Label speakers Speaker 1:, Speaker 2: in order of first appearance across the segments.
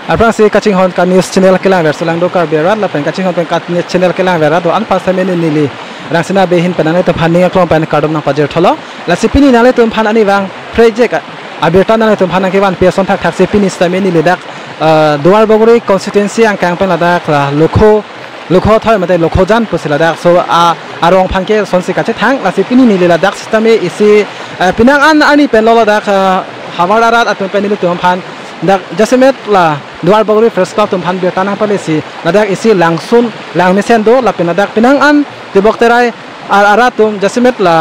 Speaker 1: Aprang si kaching hon ka news channel kelang ver selang dokar berat la pen kaching hon pen kat news channel kelang verat do an pas samen nili rangsina behin penanai to phaning klong pen kardom nang pajer tholo la sipini nale tum phan ani wang project abirta nale tum phan ke wan peson thak thak sipini samen nili dak dual bogori constituency ang kang pen la dak lokho thoi mate lokho jan pusila dak so arong phan ke sonsi kache thang la sipini nili la dak system e isi pinang an ani pen lo dak hawararat atun pen nili tum phan dak jasemet la dual bogri first club tum phan be tanang palesi nadak isi langsun lang mesen do la penadak pinang an tibok terai aratum jasemet la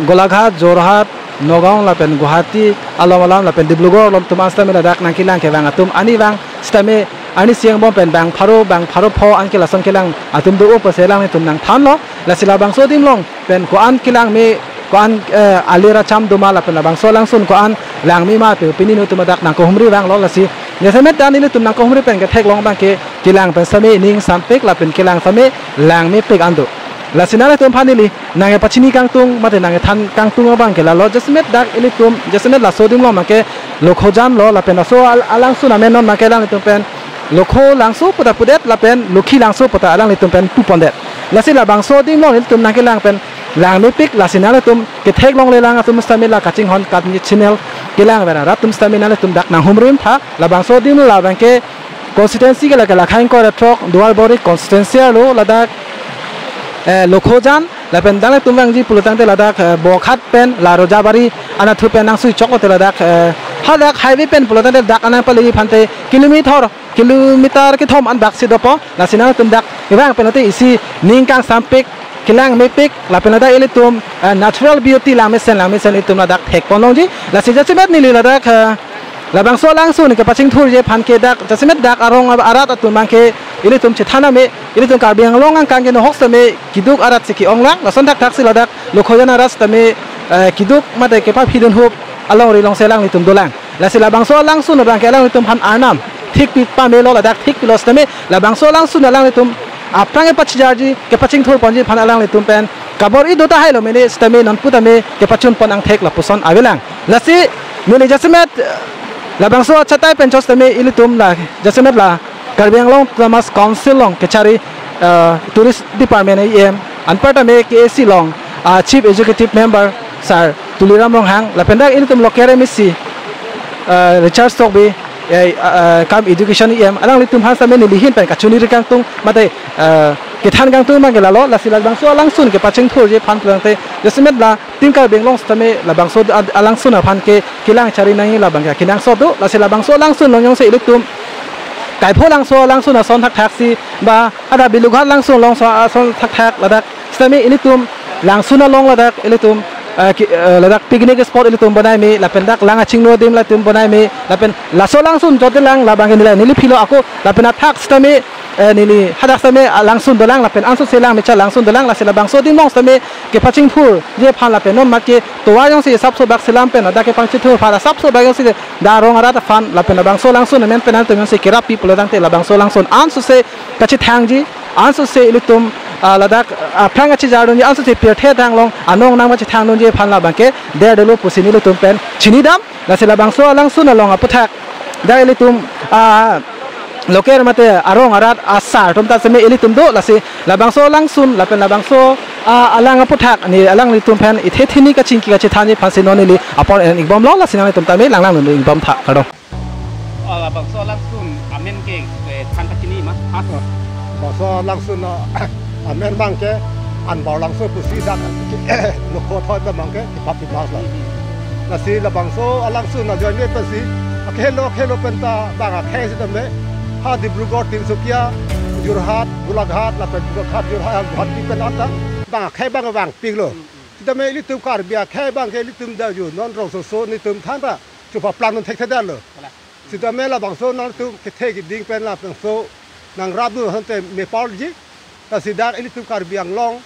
Speaker 1: golaghat jorhat nogong la pen guwahati alam la pen dibrugor lom tum asta mela dak nangkilang ke bang atum ani bang stame ani siang bom pen bang pharo pho an ke lason kelang atum do op selang ni tum nang than lo la sila bang so dim long pen ko an kilang me ko an alira cham duma la pen la bang so lang sun ko an lang mi ma pe pini no tum dak nang ko humri bang lo la si jasemet dan ni tum nang ko humri pen ke thek long bang ke kilang pen same ning sampek la pen kilang same lang me pek ando la sinala tum phanili nange pachini kangtung mate nange than kangtung bang ke la lo jasemet dak ili tum jasemet la sodim lo make lokhojan lo la pen so alang su na men non make lang tum pen lokho langsu puta pudet la pen lokhi langsu puta alang tum pen tu pondet la sila bang sodim lo tum nang ke lang pen lang me pik la sinala tum ke thek long le lang tum stamina kaching hon kat ni channel ke lang vera rat tum stamina tum dak nang humrim tha la bang sodim la bang ke constituency ke la khain ko trok dual bori constituency lo la dak lokhojan la pen dang tum bang ji pulutang te la dak bokhat pen la rojabari ana thu pen nang sui chok te la dak hadak highway pen pulutang te dak ana pali phante kilometer ke thom an dak si dopo la sinala tum dak ibang penate isi ningkang sampik kilang mepik la penada ile tum natural beauty la mesen itum la dak thek ponongji la si jasemet ni la dak la bang so lang su ni ke paching thur je phan ke dak jasemet dak arong arat atun mang ke ile tum chithana me ile tum karbiang long ang kang ke no hoksa me kiduk arat se ki onglang la son dak thak si la dak lokhojana rasta me kiduk mate ke pa phidun hup along ri long selang ni tum dolang la si la bang so lang su na bang ke lang ni tum phan arnam thik pi pa me lo la dak thik pilos me la bang so lang su na lang ni tum aprange pachijarji ke paching thur ponji phan alang ni tum pen kabor I dota hailo mene stame non putame ke pachun pon ang thek la puson avelang lasi mele jasemet la bangso chatai pen chos tame ilitum la jasemet la karbiang long tamas council long ke chari tourist department em anparta me ke AC long chief executive member sir tuliram long hang la pendak ilitum lokere misi Richard Stockby kam education em alang litum han same ni lihin pen kachuni ri kang tung mate ke than kang tung mangela lo la sila bangso alang sun ke paching thur je phan plante jasemet la tingkar benglong stame la bangso alang sun phan ke kilang chari nai la bangya kinang so do la sila bangso alang sun long yong se ilitum kai pho lang so na son thak si ba ada bilughat lang so long son thak la dak stame ilitum lang sun long la dak ilitum ladak picnic spot ilitum banai me la pendak langa chingno dim la tum banai me la pen la so lang sun jote lang la bangin la nili philo ako la pen thak stame nili hadak stame lang sun dolang la pen ansu selang me cha lang sun dolang la sela bang so dim long stame ke paching phur je phan la pen non mat ke to wa yong se sap so bak selam pen ada ke pang chi thur pha sap so bak yong se da rong ara ta phan la pen bang so lang sun men pen an tum se kera people dang te la bang so lang sun ansu se kachi thang ji ansu se ilitum ladak prang achi jarun ansu se pier the dang long anong nang ma chi thang non je phan la bangke der de lo pusini lo tum pen chini dam la se la bang so lang sun long aputhak da ilitum loker mate arong arat asar tum ta seme ilitum do la se la bang so lang sun la pen la bang so alang aputhak ni alang litum pen ithe thini ka chingki ka chi thani phase non li apon en ibom lo la sinang tum ta me lang lang no ibom tha kado
Speaker 2: la bang so lang sun amen ke than pachini ma ha
Speaker 3: bang so lang sun amen bang ke an bau lang so pusi dak lokho thoi ba bang ke papi mas la si la bang so alang sun na join me pasi khelo penta banga khe se tamle ha dibrugor tinsukia jurhat gulaghat la pen gulaghat jurhat bhatti pen ata banga khe banga bang piglo tame li tum kar bia khe bang ke li tum da ju non ro so ni tum than ta chu pa plan non thek theda lo si tame la bang so non tum ke the gi ding pen la pen so nang rab du han te me paul ji ta si dar li tum kar biang long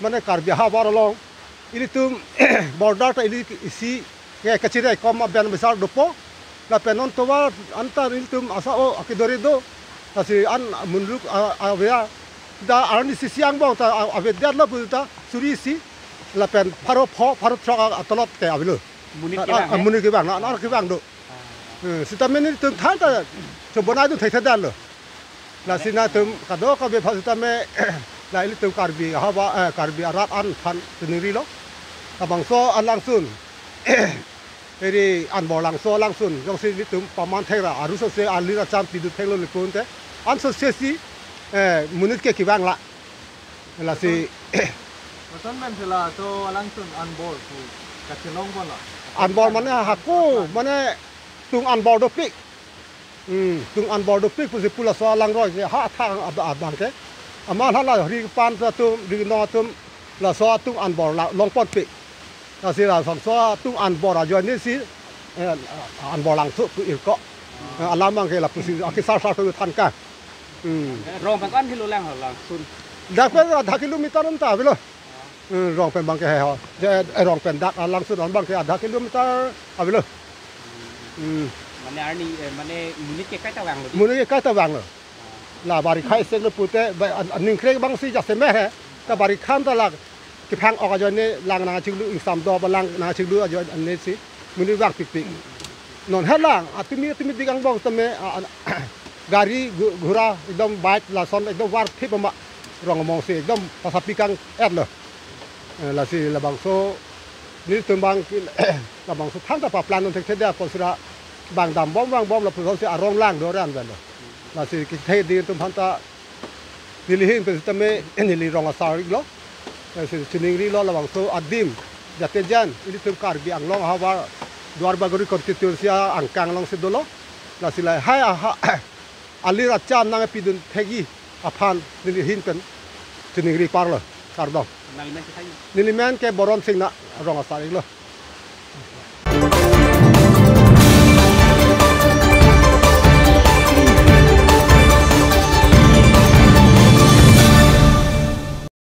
Speaker 3: mane kar bia ha bar long ili tum border ta ili isi ke kachire kom ben misal dopo la penon towa anta iltum asa o akidori do asi an munruk avya da arni sisiang bong ta avedya la puta surisi la pen pharo trak atolot ke avilu muni ke bang na ke bang do Sita meni tum than ta coba na tu thai thai dan lo. La sina tum kado ka be phas sita me la ili tum karbi hawa karbi arat an than teniri lo. Abang so alang sun. Eri an bor lang so lang sun jong si li tum paman thai ra aru so se ali ra cham pidu thai lo le kun te. An so se si munit ke ki bang la. La si
Speaker 4: Betul men sila tu langsung unboard tu kacilong pun lah.
Speaker 3: Unboard mana hakku mana tung unboard dopik. Tung unboard dopik pun sepuluh soal lang roy ha thang abang ke. Amal hala ri pan tu ri no tu la so tung unboard long pot pik. La si la so tung unboard ajo ni si unboard lang tu irko. Alam mang ke la pusi akisar sar tu tan ka.
Speaker 2: Rong kan hilu lang sun.
Speaker 3: Dah pe dah kilometer entah bilo. Rong pen bang ke ha. Rong pen dak lang sun bang ke ada kilometer abilo.
Speaker 2: Mana arni mana munit ke kai tawang lo.
Speaker 3: Munit ke kai tawang lo. La bari khai sek lo pute ning krek bang si jak se me he. Ta bari kham ta la ki phang ok ajo ne lang na chiglu sam do ba lang na chiglu ajo an ne si munit wak pik pik. Non he lang atimi digang bang tame gari घोड़ा एकदम bike Larsen एकदम वार थे बमा रंग मong से एकदम pasapi kang et lo la si la bang so ni tumbang la bang so thang ta pa plan non thek da po sura bang dam bom la po so arong lang do ran ben lo la si ki the di tum phanta ni li hin pe tame ni li rong asar lo la si chining ri lo la bang so adim jate jan ini tum kar bi ang long hawa duar bagori konstitusia angkang long se do lo la si la hai Ali racam nang pidun thegi aphan nili hin pen tiningri parlo sardong
Speaker 2: Nalimen ke thai.
Speaker 3: nilimen ke boron sing na rong asar lo